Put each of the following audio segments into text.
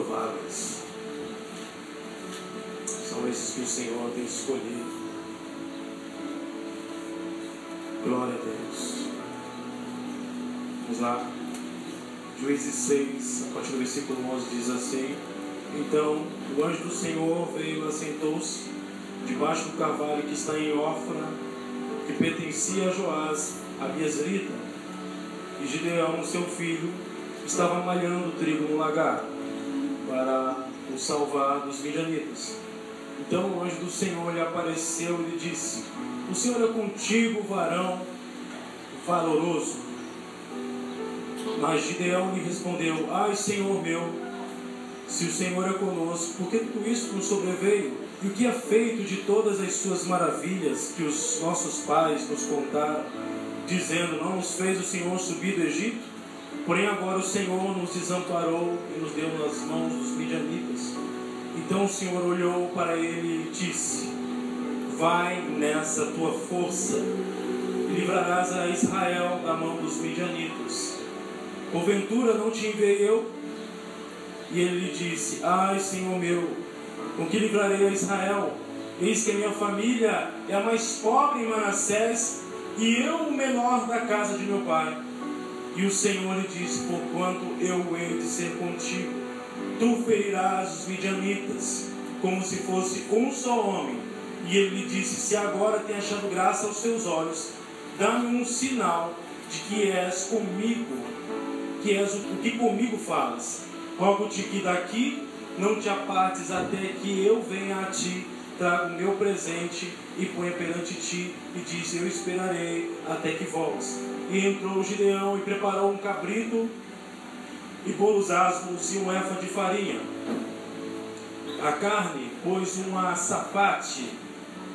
improváveis. São esses que o Senhor tem escolhido. Glória a Deus. Vamos lá. Juízes 6, a partir do versículo 11, diz assim: Então o anjo do Senhor veio e assentou-se debaixo do carvalho que está em Ofra, que pertencia a Joás, a Biezrita. E Gideão, seu filho, estava malhando trigo no lagar, para o salvar dos midianitas. Então o anjo do Senhor lhe apareceu e lhe disse: O Senhor é contigo, varão valoroso. Mas Gideão lhe respondeu: Ai, Senhor meu, se o Senhor é conosco, por que tudo isso nos sobreveio? E o que é feito de todas as suas maravilhas que os nossos pais nos contaram, dizendo: Não nos fez o Senhor subir do Egito? Porém agora o Senhor nos desamparou e nos deu nas mãos dos midianitas. Então o Senhor olhou para ele e disse: Vai nessa tua força e livrarás a Israel da mão dos midianitas. Porventura não te enviei eu? E ele lhe disse: Ai, Senhor meu, com que livrarei a Israel? Eis que a minha família é a mais pobre em Manassés, e eu o menor da casa de meu pai. E o Senhor lhe disse: Porquanto eu hei de ser contigo, tu ferirás os midianitas, como se fosse um só homem. E ele lhe disse: Se agora tem achado graça aos teus olhos, dá-me um sinal de que és comigo, que és o que comigo falas. Rogo-te que daqui não te apartes até que eu venha a ti, traga o meu presente e ponha perante ti. E disse: Eu esperarei até que voltes. E entrou Gideão e preparou um cabrito e bolos asmos e um efa de farinha. A carne pôs um açafate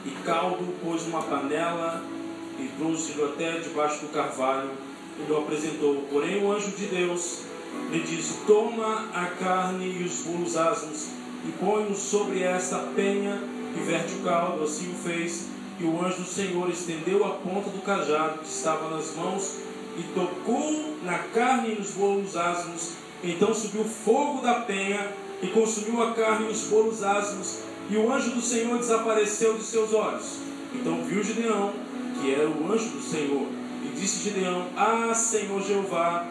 e caldo pôs numa panela e trouxe-lhe até debaixo do carvalho e lhe apresentou. Porém o anjo de Deus lhe disse: Toma a carne e os bolos asmos e põe-os sobre esta penha e verte o caldo. Assim o fez. E o anjo do Senhor estendeu a ponta do cajado que estava nas mãos e tocou na carne e nos bolos asmos. Então subiu fogo da penha e consumiu a carne e os bolos asmos, e o anjo do Senhor desapareceu de seus olhos. Então viu Gideão que era o anjo do Senhor, e disse Gideão: Ah, Senhor Jeová,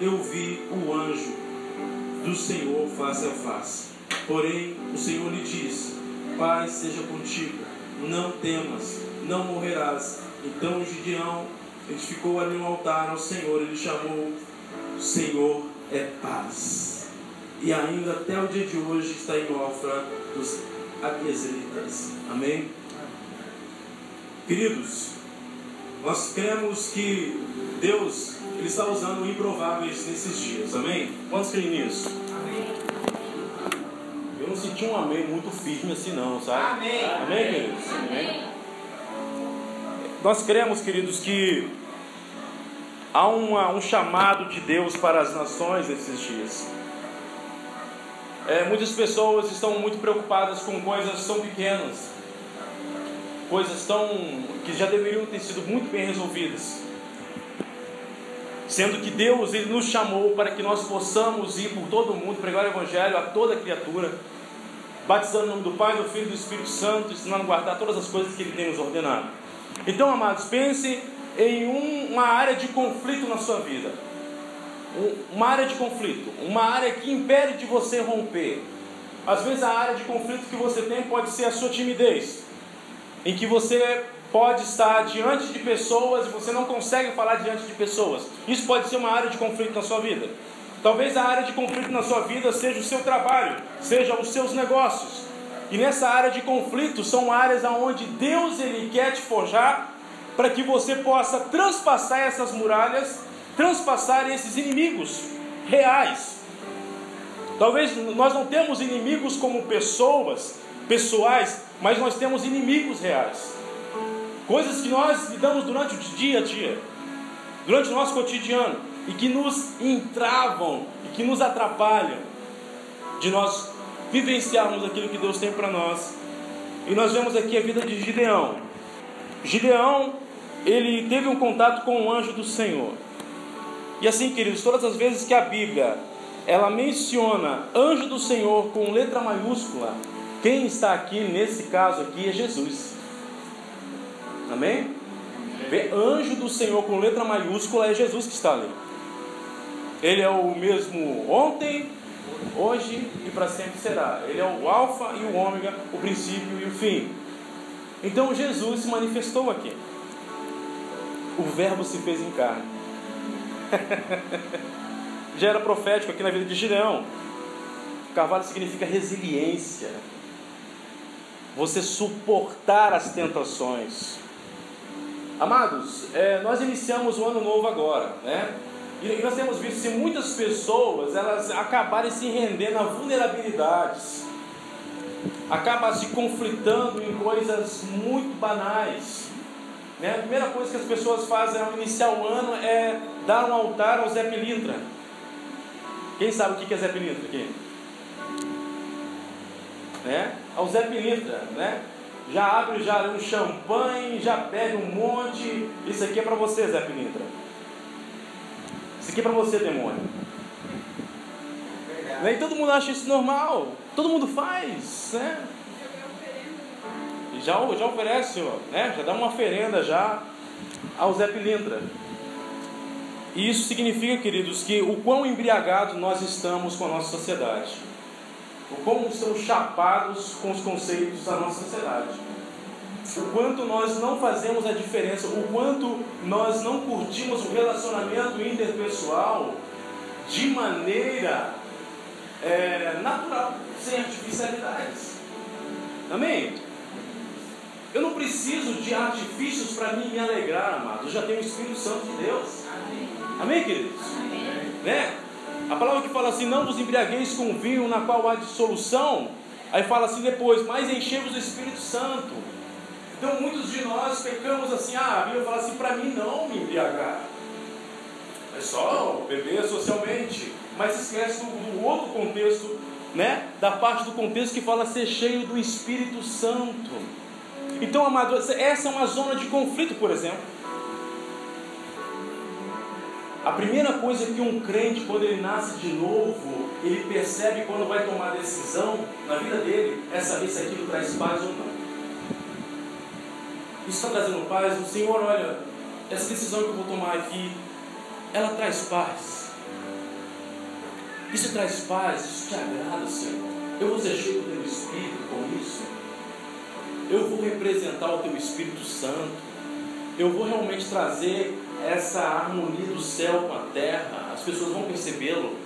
eu vi o anjo do Senhor face a face. Porém o Senhor lhe disse: Paz seja contigo, não temas, não morrerás. Então Gideão edificou ali um altar ao Senhor, ele chamou: Senhor é paz. E ainda até o dia de hoje está em Ofra dos Abiezritas. Amém? Queridos, nós cremos que Deus Ele está usando improváveis nesses dias. Amém? Quantos creem nisso? Amém. Eu não senti um amém muito firme assim não, sabe? Amém. Amém, queridos? Amém. Nós cremos, queridos, que há um chamado de Deus para as nações nesses dias. Muitas pessoas estão muito preocupadas com coisas tão pequenas, coisas que já deveriam ter sido muito bem resolvidas, sendo que Deus Ele nos chamou para que nós possamos ir por todo o mundo, pregar o Evangelho a toda criatura, batizando no nome do Pai, do Filho e do Espírito Santo, ensinando a guardar todas as coisas que Ele tem nos ordenado. Então, amados, pense em uma área de conflito na sua vida. Uma área de conflito, uma área que impede de você romper. Às vezes a área de conflito que você tem pode ser a sua timidez, em que você pode estar diante de pessoas e você não consegue falar diante de pessoas. Isso pode ser uma área de conflito na sua vida. Talvez a área de conflito na sua vida seja o seu trabalho, seja os seus negócios. E nessa área de conflito são áreas onde Deus Ele quer te forjar para que você possa transpassar essas muralhas, transpassar esses inimigos reais. Talvez nós não temos inimigos como pessoais, mas nós temos inimigos reais. Coisas que nós lidamos durante o dia a dia, durante o nosso cotidiano, e que nos entravam e que nos atrapalham de nós vivenciarmos aquilo que Deus tem para nós. E nós vemos aqui a vida de Gideão. Gideão, ele teve um contato com o anjo do Senhor. E assim, queridos, todas as vezes que a Bíblia ela menciona anjo do Senhor com letra maiúscula, quem está aqui nesse caso aqui é Jesus. Amém? Anjo do Senhor com letra maiúscula é Jesus que está ali. Ele é o mesmo ontem, hoje e para sempre será. Ele é o alfa e o ômega, o princípio e o fim. Então Jesus se manifestou aqui. O verbo se fez em carne. Já era profético aqui na vida de Gideão. Carvalho significa resiliência. Você suportar as tentações. Amados, nós iniciamos o ano novo agora, né? E nós temos visto se muitas pessoas elas acabarem se rendendo a vulnerabilidades, acabam se conflitando em coisas muito banais, né? A primeira coisa que as pessoas fazem ao iniciar o ano é dar um altar ao Zé Pilintra. Quem sabe o que é Zé Pilintra aqui? Né? Ao Zé Pilintra, né? Já abre já um champanhe, já bebe um monte. Isso aqui é para você, Zé Pilintra. Isso aqui é para você, demônio. E todo mundo acha isso normal. Todo mundo faz, né? E já oferece, né? Já dá uma oferenda já ao Zé Pilintra. E isso significa, queridos, que o quão embriagados nós estamos com a nossa sociedade. O quão estamos chapados com os conceitos da nossa sociedade. O quanto nós não fazemos a diferença, o quanto nós não curtimos o relacionamento interpessoal de maneira natural, sem artificialidades. Amém? Eu não preciso de artifícios para me alegrar, amados. Eu já tenho o Espírito Santo de Deus. Amém, queridos? Amém. Né? A palavra que fala assim, não vos embriagueis com vinho na qual há dissolução. Aí fala assim depois, mas enchei-vos do Espírito Santo. Então muitos de nós pecamos assim, a Bíblia fala assim, para mim não me embriagar. É só beber socialmente. Mas esquece do outro contexto, né? Da parte do contexto que fala ser cheio do Espírito Santo. Então, amado, essa é uma zona de conflito, por exemplo. A primeira coisa que um crente, quando ele nasce de novo, ele percebe quando vai tomar decisão na vida dele, é saber se aquilo traz paz ou não. Isso está trazendo paz? O Senhor, olha, essa decisão que eu vou tomar aqui, ela traz paz. Isso traz paz, isso te agrada, Senhor. Eu vou ser cheio do teu Espírito com isso. Eu vou representar o teu Espírito Santo. Eu vou realmente trazer essa harmonia do céu com a terra. As pessoas vão percebê-lo.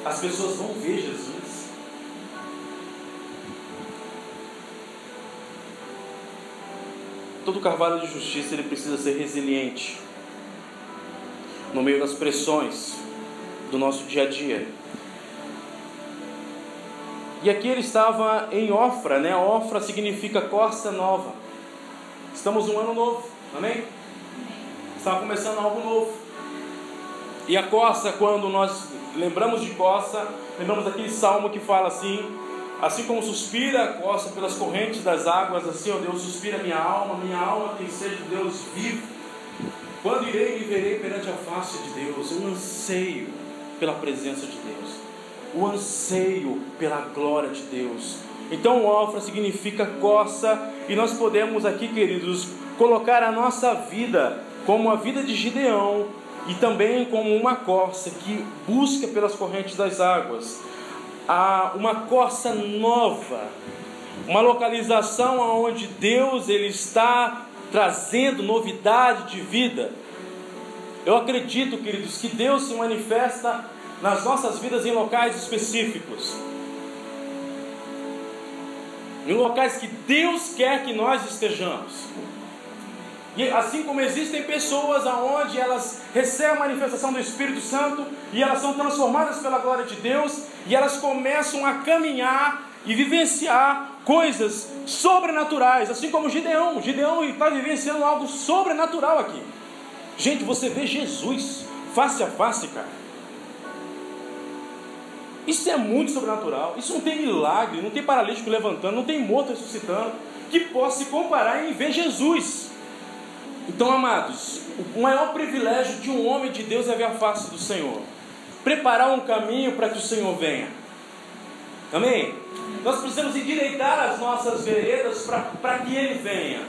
As pessoas vão ver Jesus. Todo carvalho de justiça ele precisa ser resiliente no meio das pressões do nosso dia a dia. E aqui ele estava em Ofra, né? Ofra significa corça nova. Estamos num ano novo, amém? Estava começando algo novo. E a corça, quando nós lembramos de corça, lembramos daquele salmo que fala assim como suspira a corça pelas correntes das águas, assim, ó Deus, suspira minha alma tem sede de Deus vivo. Quando irei, me verei perante a face de Deus. Eu anseio pela presença de Deus. O anseio pela glória de Deus. Então Ofra significa corça. E nós podemos aqui, queridos, colocar a nossa vida como a vida de Gideão e também como uma corça que busca pelas correntes das águas. Uma corça nova, uma localização onde Deus ele está trazendo novidade de vida. Eu acredito, queridos, que Deus se manifesta nas nossas vidas em locais específicos, em locais que Deus quer que nós estejamos. E assim como existem pessoas onde elas recebem a manifestação do Espírito Santo e elas são transformadas pela glória de Deus e elas começam a caminhar e vivenciar coisas sobrenaturais, assim como Gideão está vivenciando algo sobrenatural aqui. Gente, você vê Jesus face a face, cara. Isso é muito sobrenatural. Isso não tem milagre, não tem paralítico levantando, não tem morto ressuscitando que possa se comparar em ver Jesus. Então, amados, o maior privilégio de um homem de Deus é ver a face do Senhor. preparar um caminho para que o Senhor venha. Amém? Nós precisamos endireitar as nossas veredas para que Ele venha.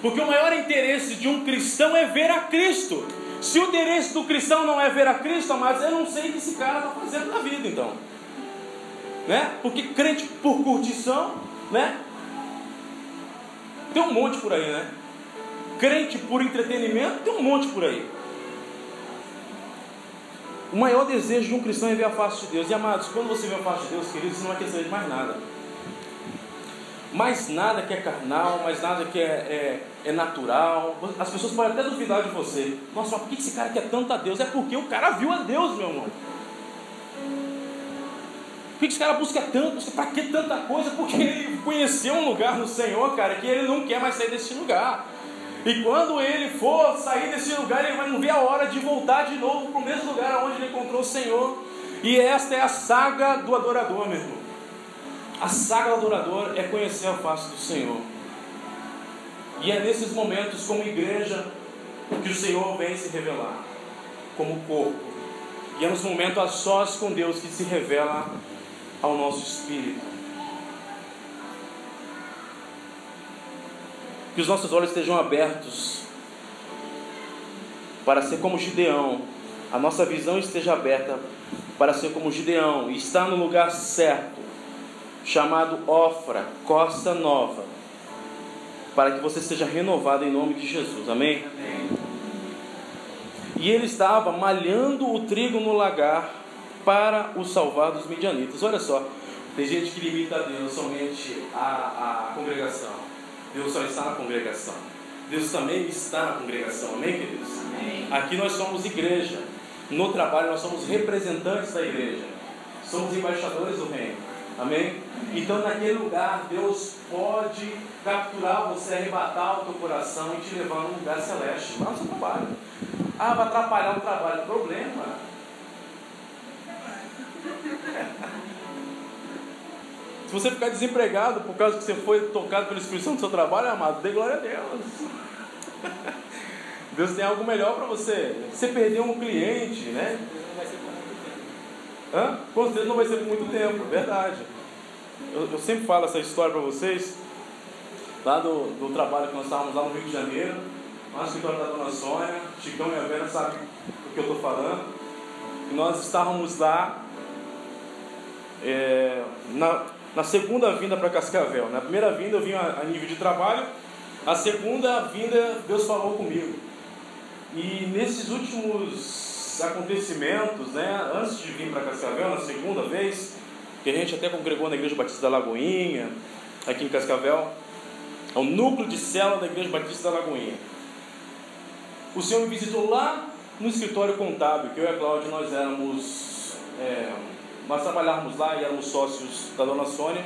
Porque o maior interesse de um cristão é ver a Cristo. Se o interesse do cristão não é ver a Cristo, amados, eu não sei o que esse cara está fazendo na vida, então. Né? Porque crente por curtição, né? Tem um monte por aí, né? Crente por entretenimento, tem um monte por aí. O maior desejo de um cristão é ver a face de Deus. E amados, quando você vê a face de Deus, queridos, você não vai querer de mais nada. Mais nada que é carnal, mais nada que é natural. As pessoas podem até duvidar de você. Nossa, por que esse cara quer tanto a Deus? É porque o cara viu a Deus, meu irmão. Por que esse cara busca tanto? Para que tanta coisa? Porque ele conheceu um lugar no Senhor, cara, que ele não quer mais sair desse lugar. E quando ele for sair desse lugar, ele vai não ver a hora de voltar de novo para o mesmo lugar onde ele encontrou o Senhor. E esta é a saga do adorador, meu irmão. A saga do adorador é conhecer a face do Senhor. E é nesses momentos, como igreja, que o Senhor vem se revelar como corpo. E é nos momentos a sós com Deus que se revela ao nosso espírito. Que os nossos olhos estejam abertos para ser como Gideão. A nossa visão esteja aberta para ser como Gideão e estar no lugar certo, chamado Ofra, Costa Nova, para que você seja renovado em nome de Jesus. Amém? Amém. E ele estava malhando o trigo no lagar para o salvar dos midianitas. Olha só, tem gente que limita a Deus somente a congregação. Deus só está na congregação. Deus também está na congregação. Amém, queridos? Amém. Aqui nós somos igreja. No trabalho nós somos representantes da igreja. Somos embaixadores do reino. Amém? Então naquele lugar Deus pode capturar você, arrebatar o teu coração e te levar num lugar celeste. Lá no seu trabalho. Ah, vai atrapalhar o trabalho. Problema. Se você ficar desempregado por causa que você foi tocado pela Espírito Santo no seu trabalho, amado, dê glória a Deus. Deus tem algo melhor para você. Você perdeu um cliente, né? Com certeza não vai ser por muito tempo, é verdade. Eu sempre falo essa história para vocês, lá do trabalho que nós estávamos lá no Rio de Janeiro, lá no escritório da Dona Sônia. Chicão e a Vera sabem do que eu estou falando. E nós estávamos lá na segunda vinda para Cascavel. Na primeira vinda eu vim a nível de trabalho, a segunda vinda Deus falou comigo. E nesses últimos acontecimentos, né, antes de vir para Cascavel, na segunda vez, que a gente até congregou na Igreja Batista da Lagoinha, aqui em Cascavel, é o núcleo de célula da Igreja Batista da Lagoinha. O Senhor me visitou lá no escritório contábil, que eu e a Cláudia nós trabalhávamos lá e éramos sócios da Dona Sônia.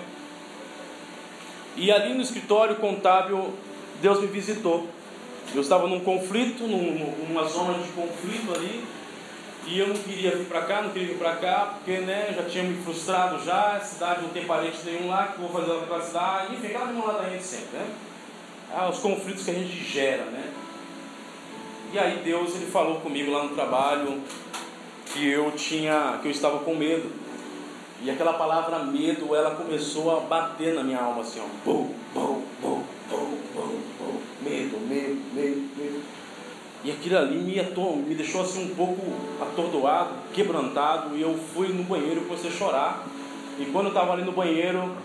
E ali no escritório contábil, Deus me visitou. Eu estava num conflito, numa zona de conflito ali, e eu não queria vir para cá, porque né, já tinha me frustrado já, a cidade não tem parente nenhum lá, que eu vou fazer naquela cidade, enfim, aquela mesma ladainha de sempre, né? Os conflitos que a gente gera, né? E aí Deus, ele falou comigo lá no trabalho que eu estava com medo. E aquela palavra medo, ela começou a bater na minha alma assim, ó. Bum, bum, bum, bum, bum, bum. Medo. E aquilo ali me deixou assim um pouco atordoado, quebrantado. E eu fui no banheiro e comecei a chorar. E quando eu estava ali no banheiro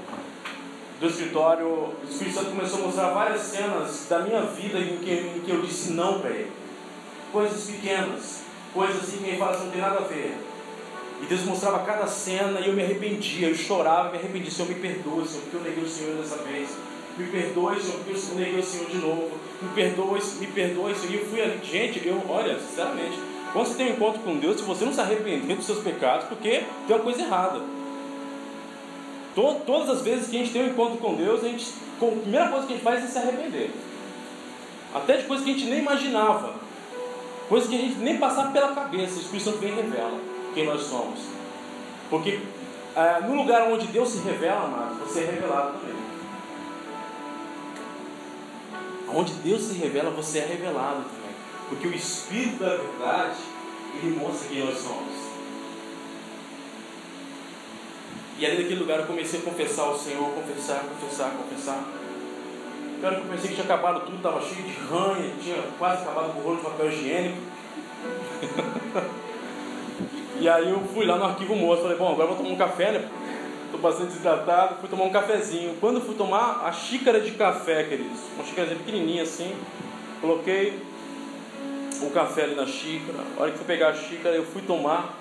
do escritório, o Espírito Santo começou a mostrar várias cenas da minha vida em que eu disse não para ele. Coisas pequenas, coisas assim que quem fala assim, não tem nada a ver. E Deus mostrava cada cena e eu me arrependia, eu chorava, me arrependia. Senhor, me perdoe, Senhor, porque eu neguei o Senhor dessa vez. Me perdoe, Senhor, porque eu neguei o Senhor de novo. Me perdoe, Senhor. E eu fui ali, gente, olha, sinceramente, quando você tem um encontro com Deus, se você não se arrepender dos seus pecados, porque tem uma coisa errada. Todas as vezes que a gente tem um encontro com Deus, a primeira coisa que a gente faz é se arrepender. Até de coisas que a gente nem imaginava. Coisas que a gente nem passava pela cabeça. O Espírito Santo vem e revela quem nós somos. Porque no lugar onde Deus se revela, amado, você é revelado também. Onde Deus se revela, você é revelado também. Porque o Espírito da verdade, ele mostra quem nós somos. E ali naquele lugar eu comecei a confessar ao Senhor, confessar. Pior que eu pensei que tinha acabado tudo, estava cheio de ranha, tinha quase acabado com o rolo de papel higiênico. E aí eu fui lá no arquivo morto, falei, bom, agora eu vou tomar um café, né? Estou bastante desidratado, fui tomar um cafezinho. Quando eu fui tomar a xícara de café, queridos, uma xícarazinha pequenininha assim, coloquei o café ali na xícara. A hora que fui pegar a xícara, eu fui tomar.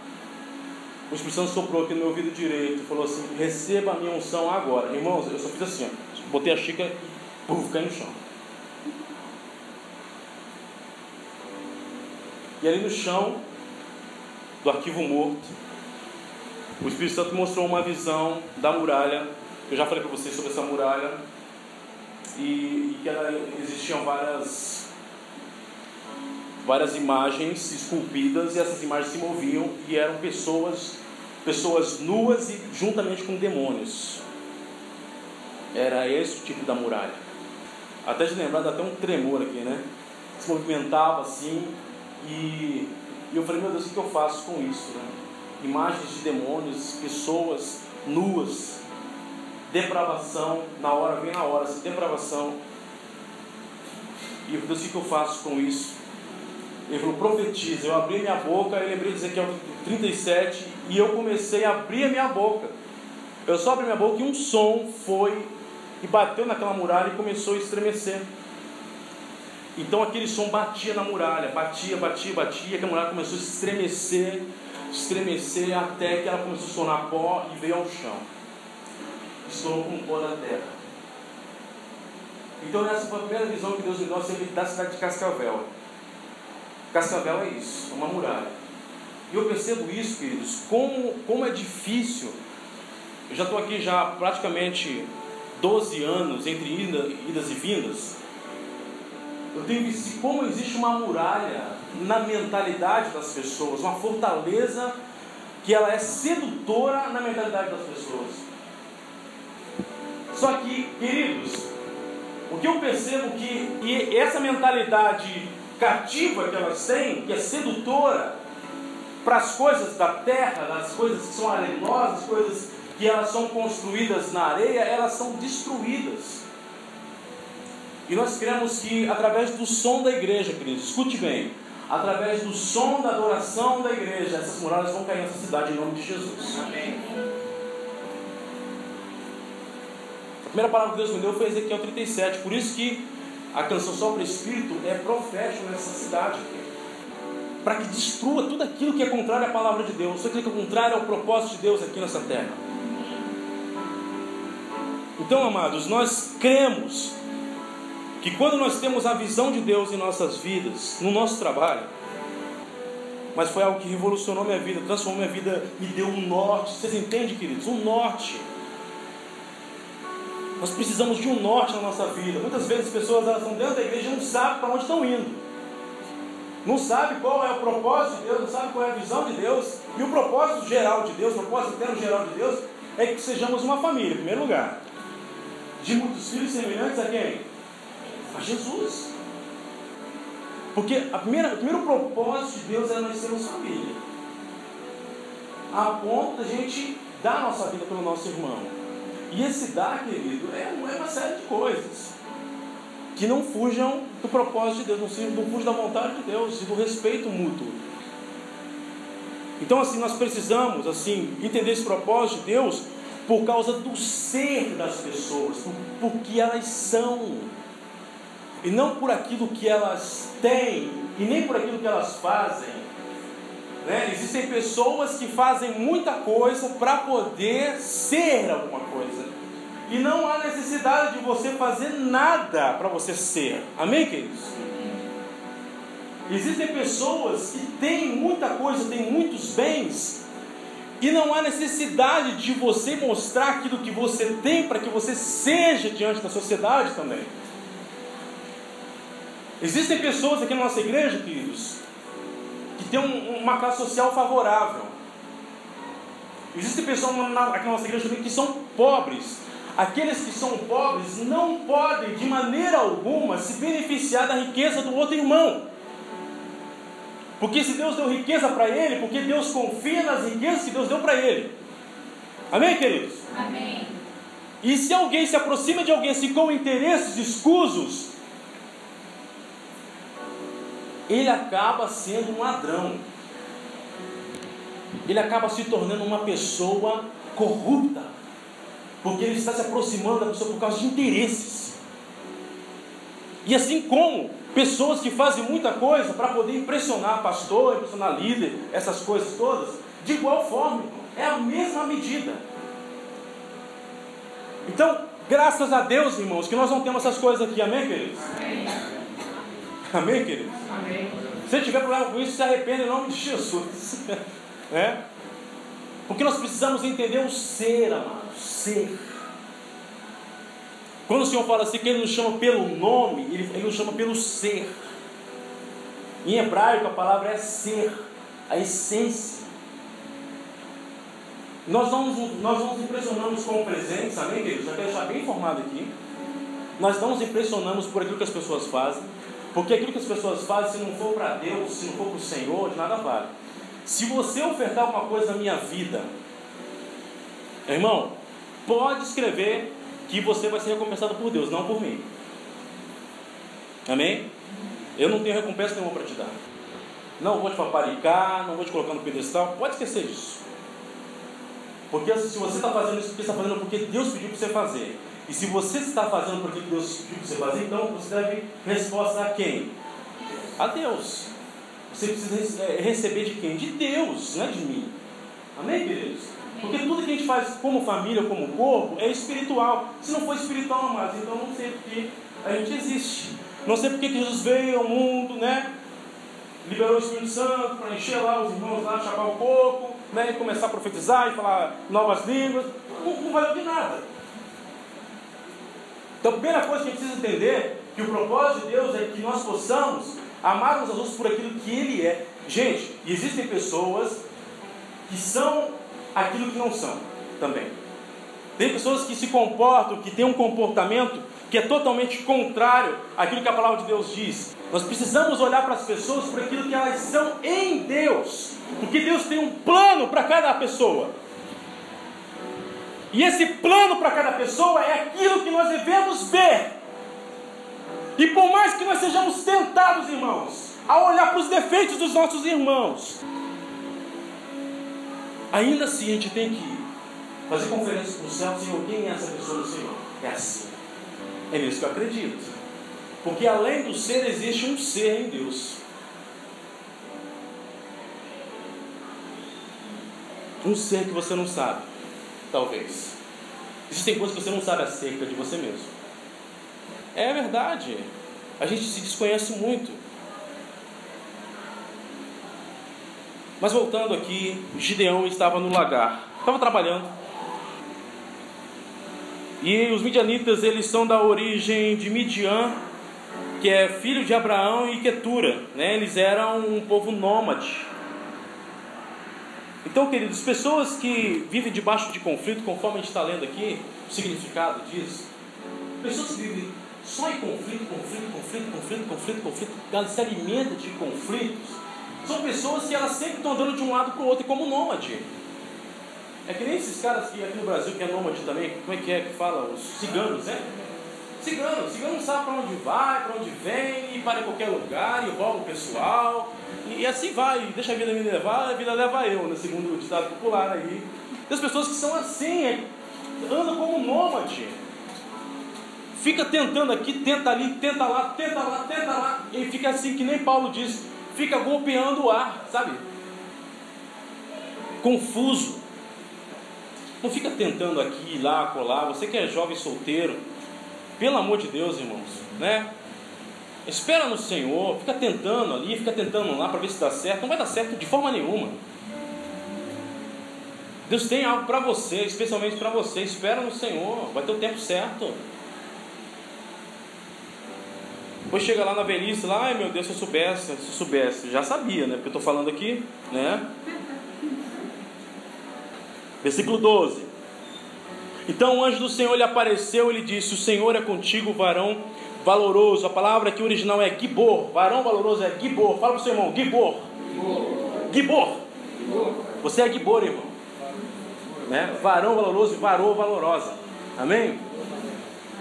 O Espírito Santo soprou aqui no meu ouvido direito, falou assim, receba a minha unção agora. Irmãos, eu só fiz assim, ó, botei a xícara e puf, caí no chão. E ali no chão do arquivo morto, o Espírito Santo mostrou uma visão da muralha. Eu já falei para vocês sobre essa muralha, e que existiam várias imagens esculpidas, e essas imagens se moviam e eram pessoas nuas e juntamente com demônios. Era esse o tipo da muralha. Até de lembrar, dá até um tremor aqui, né? Se movimentava assim, e eu falei, meu Deus, o que eu faço com isso, né? Imagens de demônios, pessoas nuas, depravação, vem na hora, assim, depravação. E eu falei, Deus, o que eu faço com isso? Ele falou, profetiza. Eu abri minha boca, eu lembrei de Ezequiel 37, e eu comecei a abrir a minha boca. Eu só abri minha boca e um som foi e bateu naquela muralha e começou a estremecer. Então aquele som batia na muralha, batia, e a muralha começou a estremecer, até que ela começou a sonar pó e veio ao chão. Estourou com o pó da terra. Então essa foi a primeira visão que Deus me deu da cidade de Cascavel. Cascavel é isso, é uma muralha. E eu percebo isso, queridos, como é difícil. Eu já estou aqui já praticamente 12 anos entre idas e vindas. Eu tenho visto como existe uma muralha na mentalidade das pessoas, uma fortaleza que ela é sedutora na mentalidade das pessoas. Só que, queridos, o que eu percebo que essa mentalidade cativa que elas têm, que é sedutora para as coisas da terra, as coisas que são arenosas, as coisas que elas são construídas na areia, elas são destruídas. E nós cremos que através do som da igreja, queridos, escute bem, através do som da adoração da igreja, essas muralhas vão cair nessa cidade em nome de Jesus. Amém. A primeira palavra que Deus me deu foi Ezequiel 37, por isso que a canção Sopra Espírito é profética nessa cidade, para que destrua tudo aquilo que é contrário à palavra de Deus, tudo aquilo que é contrário ao propósito de Deus aqui nessa terra. Então, amados, nós cremos que quando nós temos a visão de Deus em nossas vidas, no nosso trabalho, mas foi algo que revolucionou minha vida, transformou minha vida, me deu um norte. Vocês entendem, queridos? Um norte. Nós precisamos de um norte na nossa vida. Muitas vezes as pessoas elas estão dentro da igreja e não sabem para onde estão indo. Não sabem qual é o propósito de Deus, não sabem qual é a visão de Deus. E o propósito geral de Deus, o propósito eterno geral de Deus, é que sejamos uma família, em primeiro lugar. De muitos filhos semelhantes a quem? A Jesus. Porque o primeiro propósito de Deus é nós sermos família. A ponto da gente dar a nossa vida pelo nosso irmão. E esse dar, querido, é uma série de coisas que não fujam do propósito de Deus, não fujam da vontade de Deus e do respeito mútuo. Então, assim, nós precisamos, assim, entender esse propósito de Deus por causa do ser das pessoas, por que elas são, e não por aquilo que elas têm, e nem por aquilo que elas fazem, né? Existem pessoas que fazem muita coisa para poder ser alguma coisa, e não há necessidade de você fazer nada para você ser. Amém, queridos? Existem pessoas que têm muita coisa, têm muitos bens, e não há necessidade de você mostrar aquilo que você tem para que você seja diante da sociedade também. Existem pessoas aqui na nossa igreja, queridos, que têm uma classe social favorável. Existem pessoas aqui na nossa igreja também que são pobres. Aqueles que são pobres não podem de maneira alguma se beneficiar da riqueza do outro irmão. Porque se Deus deu riqueza para ele, porque Deus confia nas riquezas que Deus deu para ele. Amém, queridos? Amém. E se alguém se aproxima de alguém assim com interesses escusos, ele acaba sendo um ladrão. Ele acaba se tornando uma pessoa corrupta, porque ele está se aproximando da pessoa por causa de interesses. E assim como pessoas que fazem muita coisa para poder impressionar pastor, impressionar líder, essas coisas todas, de igual forma, é a mesma medida. Então, graças a Deus, irmãos, que nós não temos essas coisas aqui, amém, queridos? Amém. Amém, queridos? Amém. Se você tiver problema com isso, se arrependa em nome de Jesus. Porque nós precisamos entender o ser, amado, ser. Quando o Senhor fala assim, que Ele nos chama pelo nome, Ele nos chama pelo ser. Em hebraico a palavra é ser, a essência. Nós não nos impressionamos com presentes, amém, queridos? Já quero deixar bem informado aqui. Nós não nos impressionamos por aquilo que as pessoas fazem, porque aquilo que as pessoas fazem, se não for para Deus, se não for para o Senhor, de nada vale. Se você ofertar alguma coisa na minha vida, irmão, pode escrever que você vai ser recompensado por Deus, não por mim. Amém? Eu não tenho recompensa nenhuma para te dar. Não vou te paparicar, não vou te colocar no pedestal. Pode esquecer disso. Porque se você está fazendo isso, você está fazendo porque Deus pediu para você fazer. E se você está fazendo porque Deus pediu para você fazer, então você deve resposta a quem? A Deus. Você precisa receber de quem? De Deus, não é de mim. Amém, queridos? Porque tudo que a gente faz como família, como corpo, é espiritual. Se não for espiritual, amados, então não sei porque a gente existe. Não sei porque que Jesus veio ao mundo, né? Liberou o Espírito Santo para encher lá os irmãos lá, chapar um pouco, né? E começar a profetizar e falar novas línguas. Não vai ouvir nada. Então a primeira coisa que a gente precisa entender é que o propósito de Deus é que nós possamos amar uns aos outros por aquilo que Ele é. Gente, existem pessoas que são aquilo que não são também. Tem pessoas que se comportam, que têm um comportamento que é totalmente contrário àquilo que a palavra de Deus diz. Nós precisamos olhar para as pessoas por aquilo que elas são em Deus, porque Deus tem um plano para cada pessoa. E esse plano para cada pessoa é aquilo que nós devemos ver. E por mais que nós sejamos tentados, irmãos, a olhar para os defeitos dos nossos irmãos, ainda assim a gente tem que fazer conferência com o céu. Senhor, quem é essa pessoa do Senhor? É assim. É nisso que eu acredito. Porque além do ser, existe um ser em Deus. Um ser que você não sabe, talvez. Existem coisas que você não sabe acerca de você mesmo. É verdade. A gente se desconhece muito. Mas voltando aqui, Gideão estava no lagar. Estava trabalhando. E os midianitas, eles são da origem de Midian, que é filho de Abraão e Quetura, né? Eles eram um povo nômade. Então, queridos, pessoas que vivem debaixo de conflito, conforme a gente está lendo aqui, o significado disso, pessoas que vivem só em conflito, elas se alimentam de conflitos, são pessoas que elas sempre estão andando de um lado para o outro, como nômade. É que nem esses caras que aqui no Brasil, que é nômade também, como é que fala? Os ciganos, né? Cigano não sabe para onde vai, para onde vem, e para em qualquer lugar, e rouba o pessoal, e assim vai, deixa a vida me levar, a vida leva eu, né? Segundo o ditado popular aí. Tem as pessoas que são assim, andam como nômade, fica tentando aqui, tenta ali, tenta lá, e fica assim, que nem Paulo diz, fica golpeando o ar, sabe? Confuso. Não fica tentando aqui, lá, colar. Você que é jovem solteiro, pelo amor de Deus, irmãos, né? Espera no Senhor, fica tentando ali, fica tentando lá para ver se dá certo. Não vai dar certo de forma nenhuma. Deus tem algo para você, especialmente para você. Espera no Senhor, vai ter o tempo certo. Depois chega lá na velhice, lá, ai meu Deus, se eu soubesse, já sabia, né? Porque eu estou falando aqui, né? Versículo 12. Então o anjo do Senhor lhe apareceu e lhe disse: o Senhor é contigo, varão valoroso. A palavra aqui original é Gibor. Varão valoroso é Gibor. Fala para o seu irmão, Gibor. Gibor. Você é Gibor, irmão. né? Varão valoroso e varoa valorosa. Amém?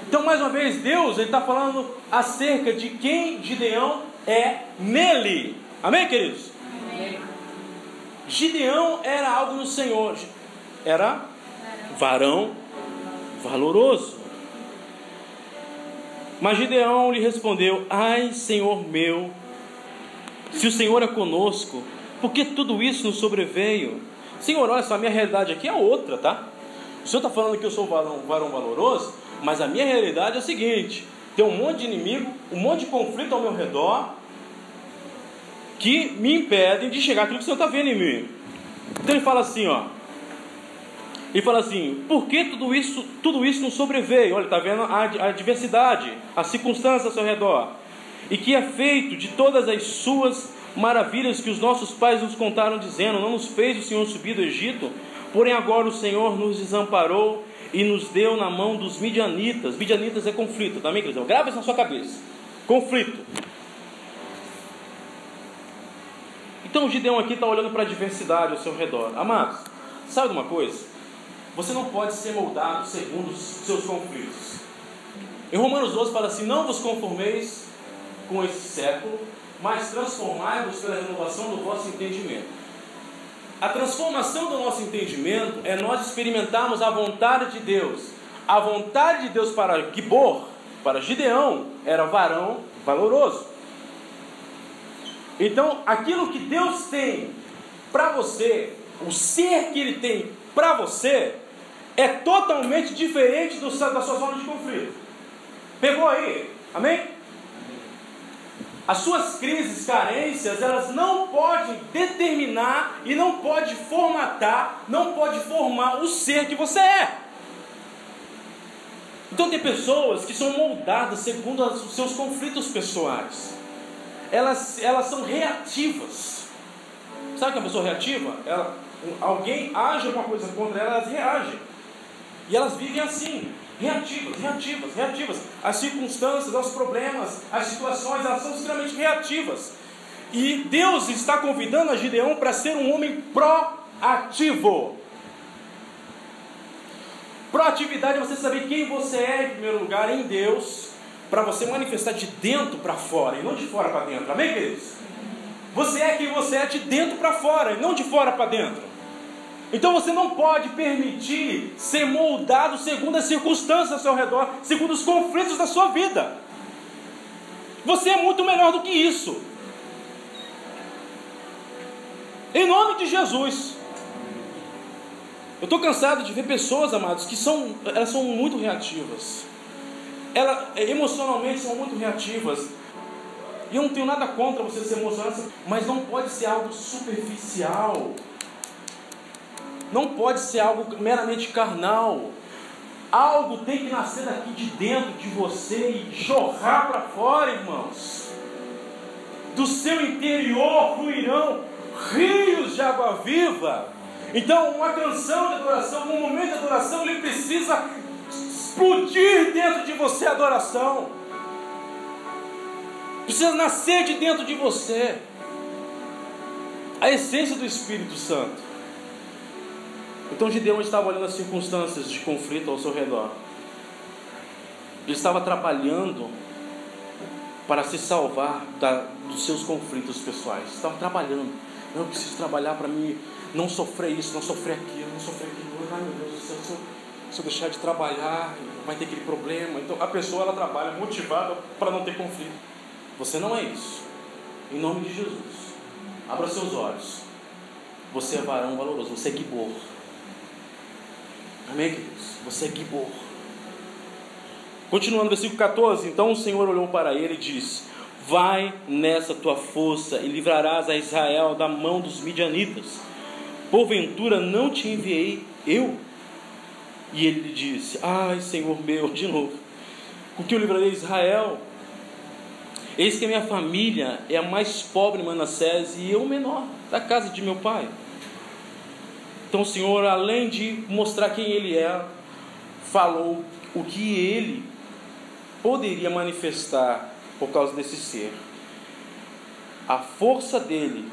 Então, mais uma vez, Deus está falando acerca de quem Gideão é nele. Amém, queridos? Amém. Gideão era algo no Senhor. Era varão valoroso. Mas Gideão lhe respondeu: ai, Senhor meu, se o Senhor é conosco, por que tudo isso nos sobreveio? Senhor, olha só, a minha realidade aqui é outra, tá? O Senhor está falando que eu sou varão valoroso, mas a minha realidade é o seguinte: tem um monte de inimigo, um monte de conflito ao meu redor, que me impedem de chegar àquilo que o Senhor está vendo em mim. Então ele fala assim, ó. Ele fala assim: por que tudo isso nos sobreveio? Olha, está vendo a adversidade, as circunstâncias ao seu redor. E que é feito de todas as suas maravilhas que os nossos pais nos contaram, dizendo: não nos fez o Senhor subir do Egito, porém agora o Senhor nos desamparou e nos deu na mão dos midianitas. Midianitas é conflito, tá, querido? Grava isso na sua cabeça. Conflito. Então o Gideão aqui está olhando para a adversidade ao seu redor. Amados, sabe de uma coisa? Você não pode ser moldado segundo os seus conflitos. Em Romanos 12 fala assim: não vos conformeis com esse século, mas transformai-vos pela renovação do vosso entendimento. A transformação do nosso entendimento é nós experimentarmos a vontade de Deus. A vontade de Deus para Gibor, para Gideão, era varão valoroso. Então, aquilo que Deus tem para você, o ser que Ele tem para você, é totalmente diferente da sua zona de conflito. Pegou aí? Amém? As suas crises, carências, elas não podem determinar e não pode formatar, não pode formar o ser que você é. Então tem pessoas que são moldadas segundo os seus conflitos pessoais. Elas são reativas. Sabe que é uma pessoa reativa? Alguém age alguma coisa contra ela, elas reagem. E elas vivem assim, reativas. As circunstâncias, os problemas, as situações, elas são extremamente reativas. E Deus está convidando a Gideão para ser um homem proativo. Proatividade é você saber quem você é em primeiro lugar em Deus, para você manifestar de dentro para fora e não de fora para dentro. Amém, queridos? Você é quem você é de dentro para fora e não de fora para dentro. Então você não pode permitir ser moldado segundo as circunstâncias ao seu redor, segundo os conflitos da sua vida. Você é muito melhor do que isso. Em nome de Jesus. Eu estou cansado de ver pessoas, amados, que elas são muito reativas. Elas emocionalmente são muito reativas. E eu não tenho nada contra você ser emocionado, mas não pode ser algo superficial. Não pode ser algo meramente carnal. Algo tem que nascer daqui de dentro de você e jorrar para fora, irmãos. Do seu interior fluirão rios de água viva. Então, uma canção de adoração, um momento de adoração, ele precisa explodir dentro de você a adoração. Precisa nascer de dentro de você a essência do Espírito Santo. Então Gideão estava olhando as circunstâncias de conflito ao seu redor. Ele estava trabalhando para se salvar dos seus conflitos pessoais. Estava trabalhando. Eu preciso trabalhar para mim não sofrer isso, não sofrer aquilo, não sofrer aquilo. Ai, meu Deus do céu, se eu deixar de trabalhar, vai ter aquele problema. Então a pessoa, ela trabalha motivada para não ter conflito. Você não é isso. Em nome de Jesus, abra seus olhos. Você é varão valoroso, você é Gibor. Amém, queridos? Você é Gibor. Continuando, versículo 14. Então o Senhor olhou para ele e disse: vai nessa tua força e livrarás a Israel da mão dos midianitas. Porventura não te enviei eu? E ele lhe disse: ai, Senhor meu, de novo, com que eu livrarei Israel? Eis que a minha família é a mais pobre em Manassés e eu o menor da casa de meu pai. Então o Senhor, além de mostrar quem Ele é, falou o que Ele poderia manifestar por causa desse ser. A força dele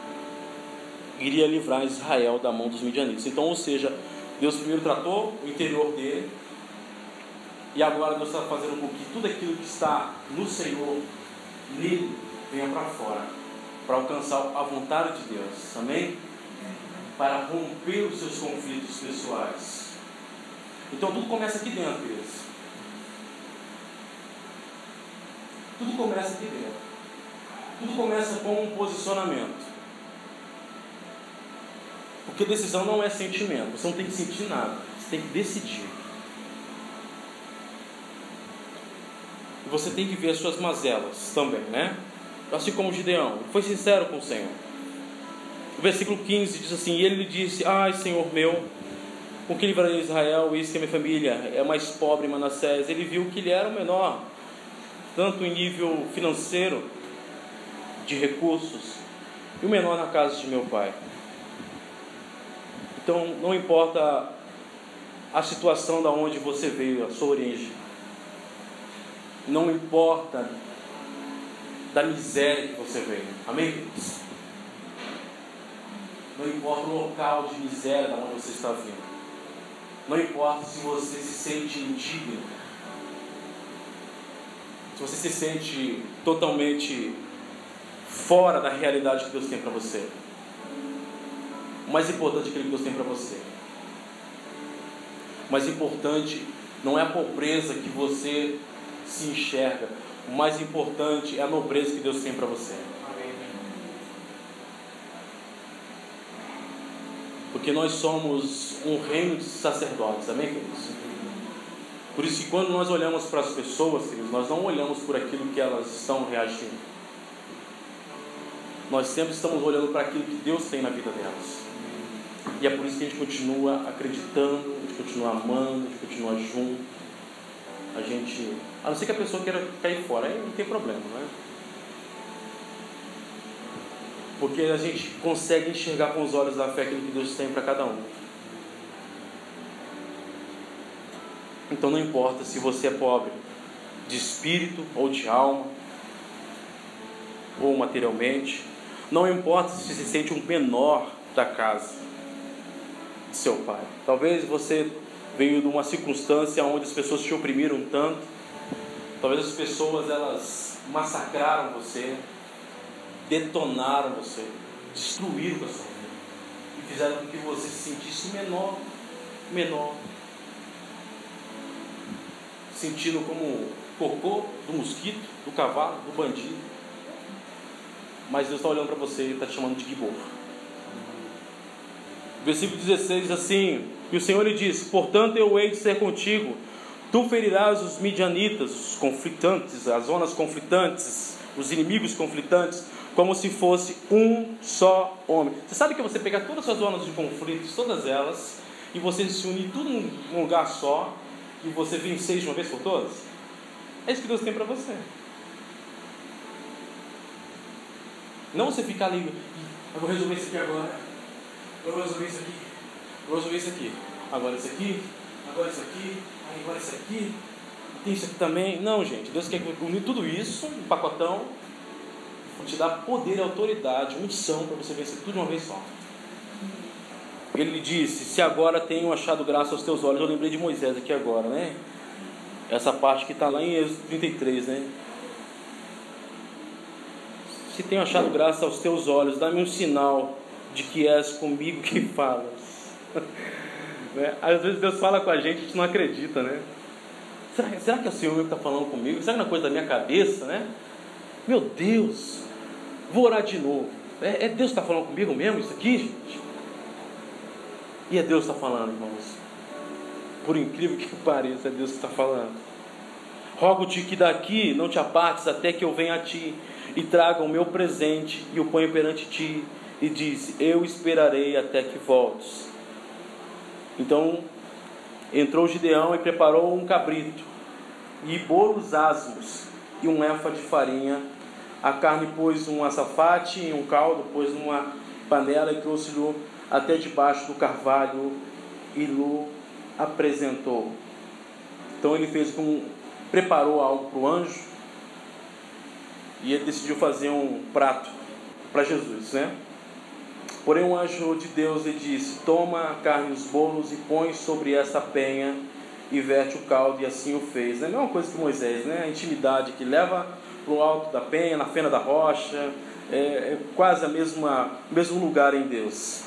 iria livrar Israel da mão dos midianitas. Então, ou seja, Deus primeiro tratou o interior dele, e agora Deus está fazendo com que tudo aquilo que está no Senhor, nele, venha para fora, para alcançar a vontade de Deus, amém? Para romper os seus conflitos pessoais. Então tudo começa aqui dentro, queridos. Tudo começa aqui dentro. Tudo começa com um posicionamento. Porque decisão não é sentimento. Você não tem que sentir nada. Você tem que decidir. E você tem que ver as suas mazelas também, né? Assim como Gideão, ele foi sincero com o Senhor. O versículo 15 diz assim: e ele lhe disse: ai, Senhor meu, com que livrarei Israel? Isso que a minha família é mais pobre em Manassés. Ele viu que ele era o menor, tanto em nível financeiro, de recursos, e o menor na casa de meu pai. Então não importa a situação da onde você veio, a sua origem, não importa da miséria que você veio, amém, queridos? Não importa o local de miséria da onde você está vindo, não importa se você se sente indigno, se você se sente totalmente fora da realidade que Deus tem para você. O mais importante é aquilo que Deus tem para você. O mais importante não é a pobreza que você se enxerga. O mais importante é a nobreza que Deus tem para você. Porque nós somos um reino de sacerdotes, amém, queridos? Por isso que quando nós olhamos para as pessoas, queridos, nós não olhamos por aquilo que elas estão reagindo. Nós sempre estamos olhando para aquilo que Deus tem na vida delas. E é por isso que a gente continua acreditando, a gente continua amando, a gente continua junto. A não ser que a pessoa queira cair fora, aí não tem problema, né? Porque a gente consegue enxergar com os olhos da fé aquilo que Deus tem para cada um. Então não importa se você é pobre de espírito ou de alma, ou materialmente. Não importa se você se sente um menor da casa de seu pai. Talvez você veio de uma circunstância onde as pessoas te oprimiram tanto. Talvez as pessoas, elas massacraram você, detonaram você, destruíram a sua vida e fizeram com que você se sentisse menor, sentindo como cocô do mosquito, do cavalo, do bandido. Mas Deus está olhando para você e está te chamando de Gibor. Versículo 16 diz assim: e o Senhor lhe disse: portanto eu hei de ser contigo, tu ferirás os midianitas, os conflitantes, as zonas conflitantes, os inimigos conflitantes, como se fosse um só homem. Você sabe que você pegar todas as suas zonas de conflitos, todas elas, e você se unir tudo num lugar só, e você vencer de uma vez por todas? É isso que Deus tem para você. Não você ficar ali, eu vou resolver isso aqui agora, eu vou resolver isso aqui, eu vou resolver isso aqui, agora isso aqui, agora isso aqui, agora isso aqui, tem isso aqui também. Não, gente, Deus quer unir tudo isso, um pacotão, te dar poder e autoridade, unção para você vencer tudo de uma vez só. Ele lhe disse: se agora tenho achado graça aos teus olhos. Eu lembrei de Moisés aqui agora, né? Essa parte que está lá em Êxodo 33, né? Se tenho achado graça aos teus olhos, dá-me um sinal de que és comigo que falas. Às vezes Deus fala com a gente não acredita, né? Será que é o Senhor que está falando comigo? Será que não é coisa da minha cabeça, né? Meu Deus, vou orar de novo. É Deus que está falando comigo mesmo isso aqui, gente? E é Deus que está falando, irmãos. Por incrível que pareça, é Deus que está falando. Rogo-te que daqui não te apartes até que eu venha a ti e traga o meu presente e o ponha perante ti. E disse: eu esperarei até que voltes. Então entrou Gideão e preparou um cabrito e bolos asmos e um éfa de farinha. A carne pôs um açafate em um caldo, pôs numa panela e trouxe-lhe até debaixo do carvalho e lhe apresentou. Então ele preparou algo para o anjo e ele decidiu fazer um prato para Jesus, né? Porém um anjo de Deus lhe disse: toma a carne e os bolos e põe sobre essa penha e verte o caldo, e assim o fez. É a mesma coisa que Moisés, né? A intimidade que leva para o alto da penha, na fenda da rocha, é quase o mesmo lugar em Deus.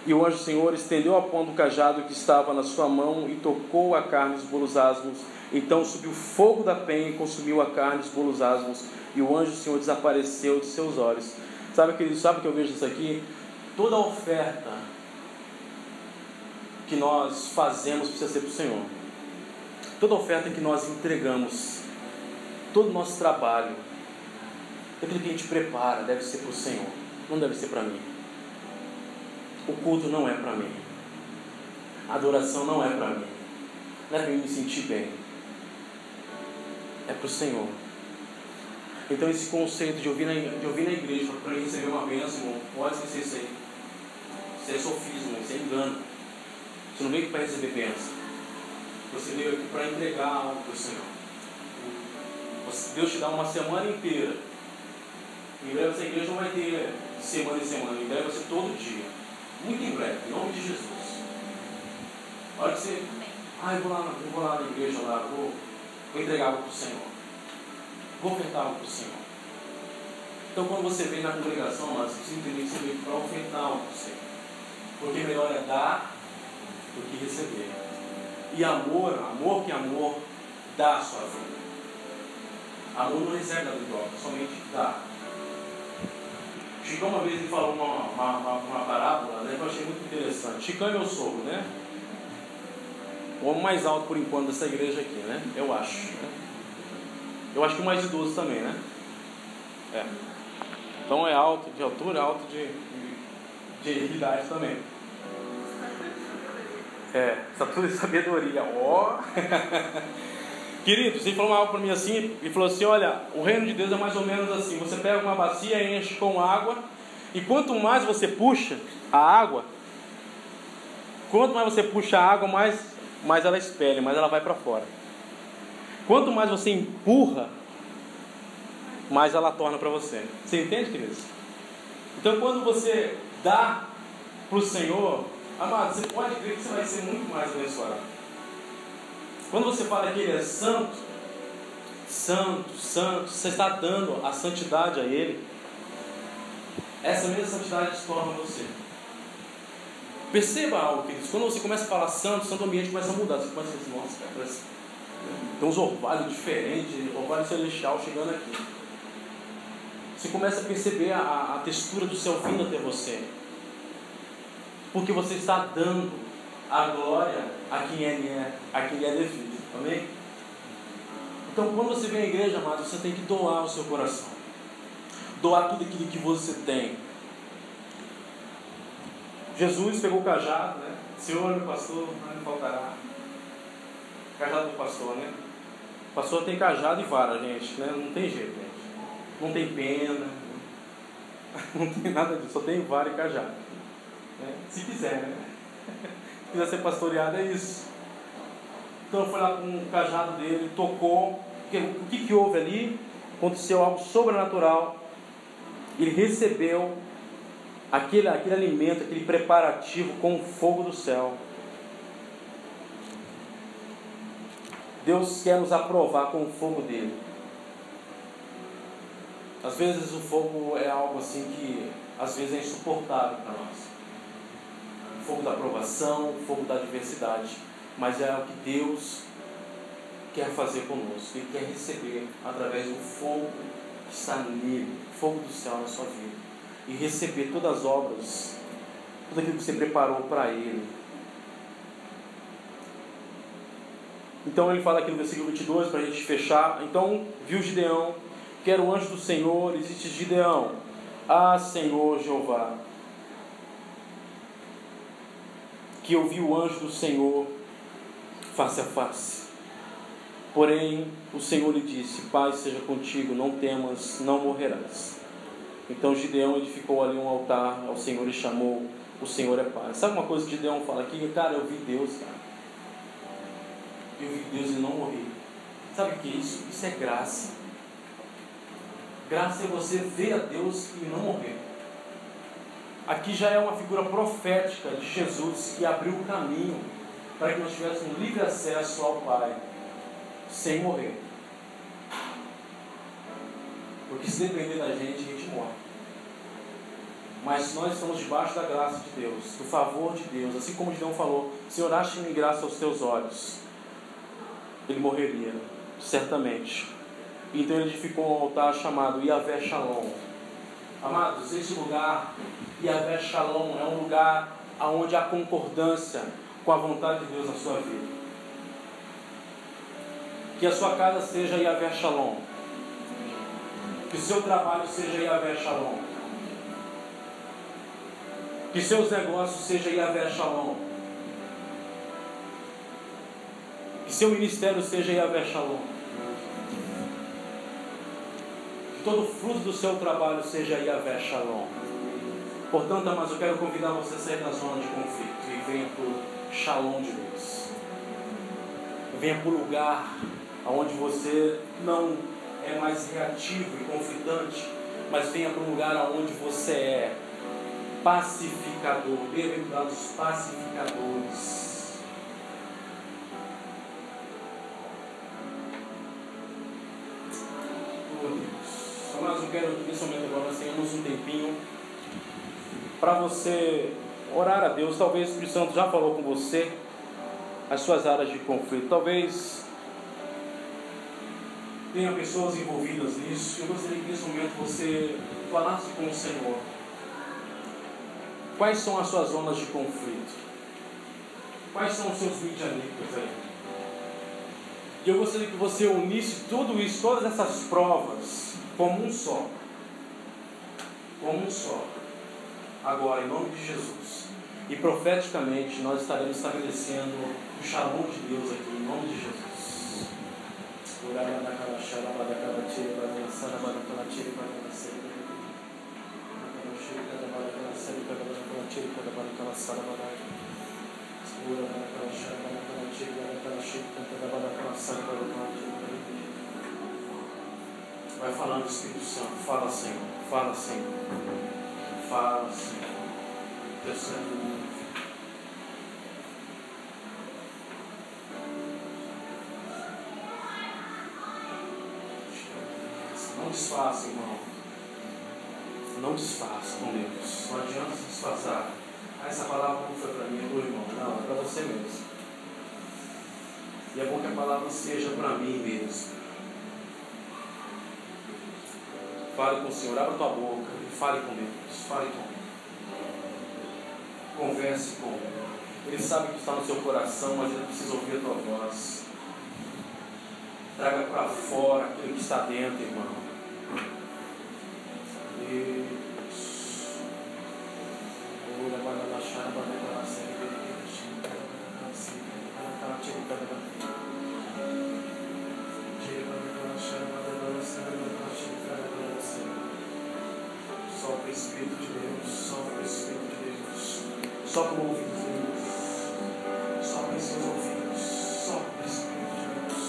E o anjo do Senhor estendeu a ponta do cajado que estava na sua mão e tocou a carne e os bolos asmos. Então subiu fogo da penha e consumiu a carne e os bolos asmos, e o anjo do Senhor desapareceu de seus olhos. Sabe o que eu vejo isso aqui? Toda oferta que nós fazemos precisa ser para o Senhor. Toda oferta que nós entregamos, todo o nosso trabalho, aquilo que a gente prepara, deve ser para o Senhor, não deve ser para mim. O culto não é para mim, a adoração não é para mim, não é para me sentir bem, é para o Senhor. Então esse conceito de ouvir na igreja para receber uma bênção, irmão, pode esquecer isso aí. Isso é sofismo, isso é engano. Você não veio aqui para receber bênção, você veio aqui para entregar algo para o Senhor. Deus te dá uma semana inteira. Em breve essa igreja não vai ter de semana em semana, em breve vai ser todo dia. Muito em breve, em nome de Jesus. A hora que você, eu vou lá na igreja, vou entregar algo para o Senhor. Vou ofertar algo para o Senhor. Então quando você vem na congregação, você precisa entender que você veio para ofertar algo para o Senhor. Porque melhor é dar do que receber. E amor que amor, dá a sua vida. Amor não recebe nada de troca, somente dá. Chicão uma vez ele falou uma parábola, né, que eu achei muito interessante. Chicão é meu sogro, né? O homem mais alto por enquanto dessa igreja aqui, né? Eu acho. Né? Eu acho que o mais idoso também, né? É. Então é alto de altura, alto de idade também. Estatura e sabedoria. Ó! Queridos, ele falou algo para mim assim, ele falou assim, olha, o reino de Deus é mais ou menos assim, você pega uma bacia e enche com água, e quanto mais você puxa a água, mais ela expele, mais ela vai para fora. Quanto mais você empurra, mais ela torna para você. Você entende, queridos? Então quando você dá para o Senhor, amado, você pode crer que você vai ser muito mais abençoado. Quando você fala que Ele é santo, você está dando a santidade a Ele. Essa mesma santidade se torna você. Perceba algo, queridos. Quando você começa a falar santo, o ambiente começa a mudar. Você começa a dizer, nossa, cara, parece... tem uns orvalhos diferentes, orvalho celestial chegando aqui. Você começa a perceber a textura do céu vindo até você. Porque você está dando a glória a quem Ele é devido. Amém? Então quando você vem à igreja, amado, você tem que doar o seu coração. Doar tudo aquilo que você tem. Jesus pegou o cajado, né? Senhor, meu pastor, não me faltará. Cajado do pastor, né? O pastor tem cajado e vara, gente, né? Não tem jeito, gente. Não tem pena. Não tem nada disso, só tem vara e cajado. Né? Se quiser, né? Se quiser ser pastoreado, é isso. Então foi lá com o cajado dele, tocou. O que houve ali? Aconteceu algo sobrenatural. Ele recebeu aquele alimento, aquele preparativo com o fogo do céu. Deus quer nos aprovar com o fogo dele. Às vezes o fogo é algo assim que às vezes é insuportável para nós. O fogo da aprovação, o fogo da adversidade. Mas é o que Deus quer fazer conosco. Ele quer receber através do fogo que está nele, fogo do céu na sua vida. E receber todas as obras, tudo aquilo que você preparou para Ele. Então ele fala aqui no versículo 22, para a gente fechar. Então viu Gideão, que era o anjo do Senhor, e disse Gideão: Ah, Senhor Jeová, que eu vi o anjo do Senhor face a face. Porém o Senhor lhe disse: Paz seja contigo, não temas, não morrerás. Então Gideão edificou ali um altar ao Senhor e chamou o Senhor é paz. Sabe uma coisa que Gideão fala aqui? Cara, eu vi Deus, cara. Eu vi Deus e não morri. Sabe o que é isso? Isso é graça. Graça é você ver a Deus e não morrer. aqui já é uma figura profética de Jesus que abriu o caminho para que nós tivéssemos livre acesso ao Pai, sem morrer. Porque se depender da gente, a gente morre. Mas nós estamos debaixo da graça de Deus, do favor de Deus. Assim como Gideão falou, Senhor, ache-me graça aos teus olhos. Ele morreria, certamente. Então ele edificou um altar chamado Yahvé Shalom. Amados, esse lugar, Yahvé Shalom, é um lugar onde há concordância com a vontade de Deus na sua vida. Que a sua casa seja Yahvé Shalom. Que o seu trabalho seja Yahvé Shalom. Que seus negócios sejam Yahvé Shalom. Que seu ministério seja Yahvé Shalom. Que todo fruto do seu trabalho seja Yahvé Shalom. Portanto, amados, eu quero convidar você a sair da zona de conflito e venha para o Shalom de Deus. Venha para o lugar onde você não é mais reativo e conflitante, mas venha para um lugar onde você é pacificador. Bem-aventurados pacificadores. Oh Deus. Mas eu quero que nesse momento agora nós tenhamos um tempinho para você orar a Deus. Talvez o Espírito Santo já falou com você as suas áreas de conflito. Talvez tenha pessoas envolvidas nisso. Eu gostaria que nesse momento você falasse com o Senhor. Quais são as suas zonas de conflito? Quais são os seus midianitas aí? E eu gostaria que você unisse tudo isso, todas essas provas, como um só. Como um só. Agora, em nome de Jesus. E profeticamente nós estaremos estabelecendo o Shalom de Deus aqui, em nome de Jesus. Vai falando, Espírito Santo. Fala, Senhor. Fala, Senhor. Fala, Senhor. Deus Santo. Não desfaça, irmão. Não desfaça com Deus. Não adianta se disfarçar. Essa palavra não foi para mim, meu irmão. Não, é para você mesmo. E é bom que a palavra seja para mim mesmo. Fale com o Senhor, abra tua boca e fale com Deus. Fale com Ele. Converse com Ele. Ele sabe que está no seu coração, mas Ele precisa ouvir a tua voz. Traga para fora aquilo que está dentro, irmão. Sopra o Espírito de Deus, sopra o Espírito de Deus, sopra o ouvido de Deus, sopra em seus ouvidos, sopra o Espírito de Deus,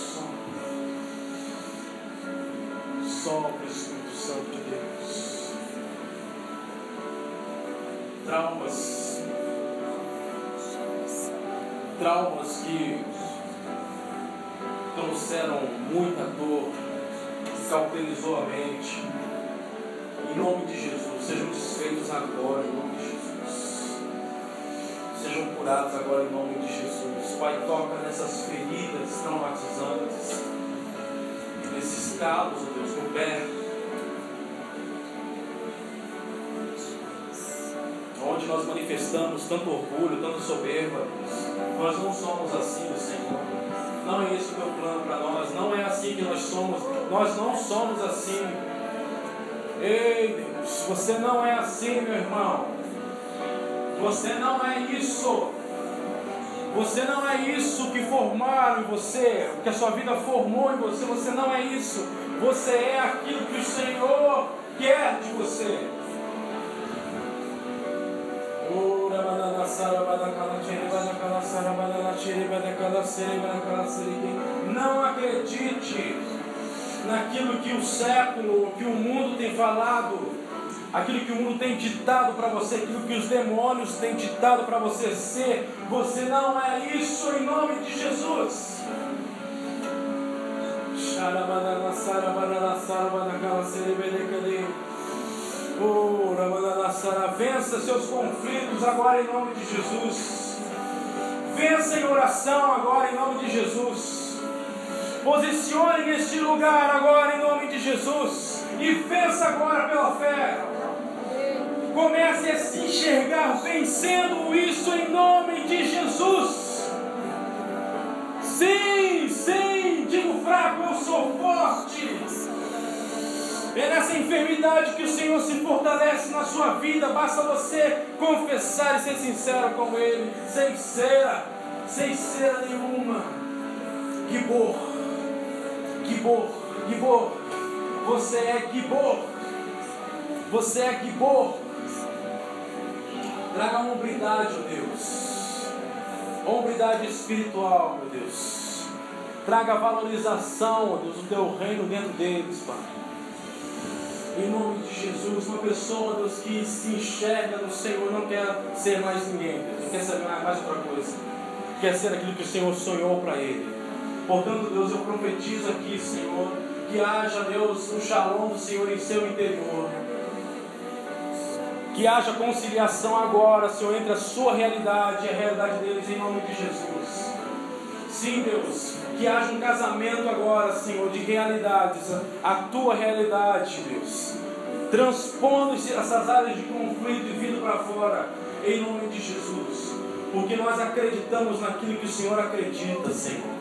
sopra o Espírito Santo de Deus. Traumas que trouxeram muita dor, cauterizou a mente. Em nome de Jesus, sejam desfeitos agora, em nome de Jesus. Sejam curados agora, em nome de Jesus. Pai, toca nessas feridas traumatizantes, nesses calos, ó Deus, no pé, onde nós manifestamos tanto orgulho, tanta soberba, Deus. Nós não somos assim, Senhor. Não é esse o teu plano para nós. Não é assim que nós somos. Nós não somos assim. Ei, Deus, você não é assim, meu irmão. Você não é isso. Você não é isso que formaram em você, que a sua vida formou em você. Você não é isso. Você é aquilo que o Senhor quer de você. Não acredite naquilo que o século, que o mundo tem falado aquilo que o mundo tem ditado para você, aquilo que os demônios têm ditado para você ser. Você não é isso em nome de Jesus. Vença seus conflitos agora em nome de Jesus. Vença em oração agora em nome de Jesus. Posicione neste lugar agora em nome de Jesus. E vença agora pela fé. Comece a se enxergar vencendo isso em nome de Jesus. Sim, sim, digo fraco, eu sou forte. É nessa enfermidade que o Senhor se fortalece na sua vida. Basta você confessar e ser sincero com Ele. Sem cera nenhuma. Gibor. Você é Gibor. Você é Gibor. Traga hombridade, ó Deus. Hombridade espiritual, meu Deus. Traga valorização, ó Deus, do teu reino dentro deles, Pai. Em nome de Jesus, uma pessoa, Deus, que se enxerga no Senhor, não quer ser mais ninguém, Deus, não quer ser mais outra coisa. Quer ser aquilo que o Senhor sonhou para ele. Portanto, Deus, eu profetizo aqui, Senhor, que haja, Deus, um shalom do Senhor em seu interior. Que haja conciliação agora, Senhor, entre a sua realidade e a realidade deles, em nome de Jesus. Sim, Deus, que haja um casamento agora, Senhor, de realidades, a tua realidade, Deus, transpondo essas áreas de conflito e vindo para fora, em nome de Jesus, porque nós acreditamos naquilo que o Senhor acredita, Senhor.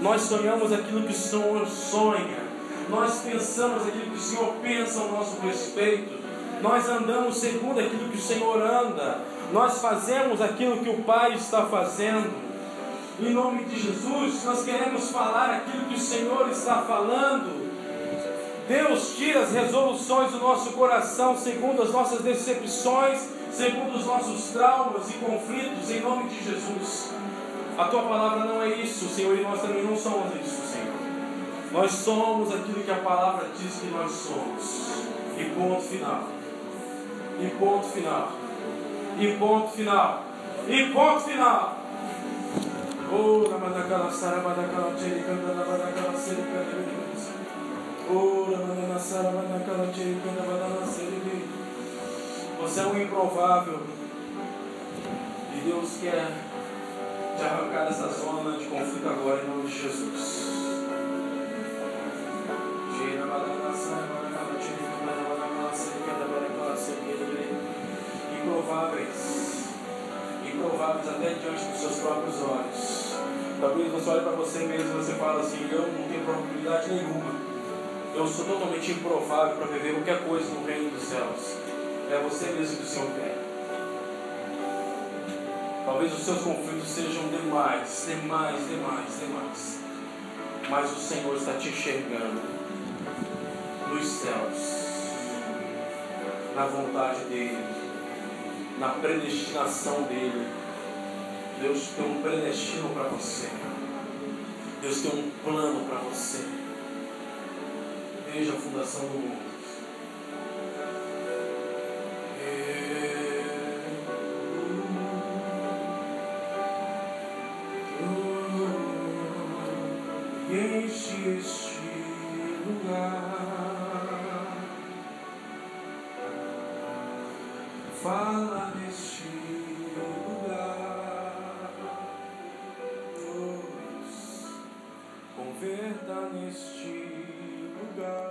Nós sonhamos aquilo que o Senhor sonha, nós pensamos aquilo que o Senhor pensa ao nosso respeito, nós andamos segundo aquilo que o Senhor anda, nós fazemos aquilo que o Pai está fazendo. Em nome de Jesus, nós queremos falar aquilo que o Senhor está falando. Deus, tira as resoluções do nosso coração segundo as nossas decepções, segundo os nossos traumas e conflitos, em nome de Jesus. A tua palavra não é isso, Senhor, e nós também não somos isso, Senhor. Nós somos aquilo que a palavra diz que nós somos. E ponto final. E ponto final. E ponto final. E ponto final. Oh, Ramadakala Sarabadakala Cherikanda Badakala Serikanda. Oh, Ramadana Sarabadakala Cherikanda Badana Serikanda. Você é um improvável. E Deus quer te arrancar dessa zona de conflito agora em nome de Jesus. Improváveis até diante dos seus próprios olhos. Talvez você olhe para você mesmo e você fala assim: eu não tenho probabilidade nenhuma, eu sou totalmente improvável para viver qualquer coisa no reino dos céus. É você mesmo que o Senhor quer. Talvez os seus conflitos sejam demais, mas o Senhor está te enxergando nos céus, na vontade dEle, na predestinação dEle. Deus tem um predestino para você. Deus tem um plano para você. Desde a fundação do mundo. Enche este lugar, fala neste lugar, Deus, converta neste lugar.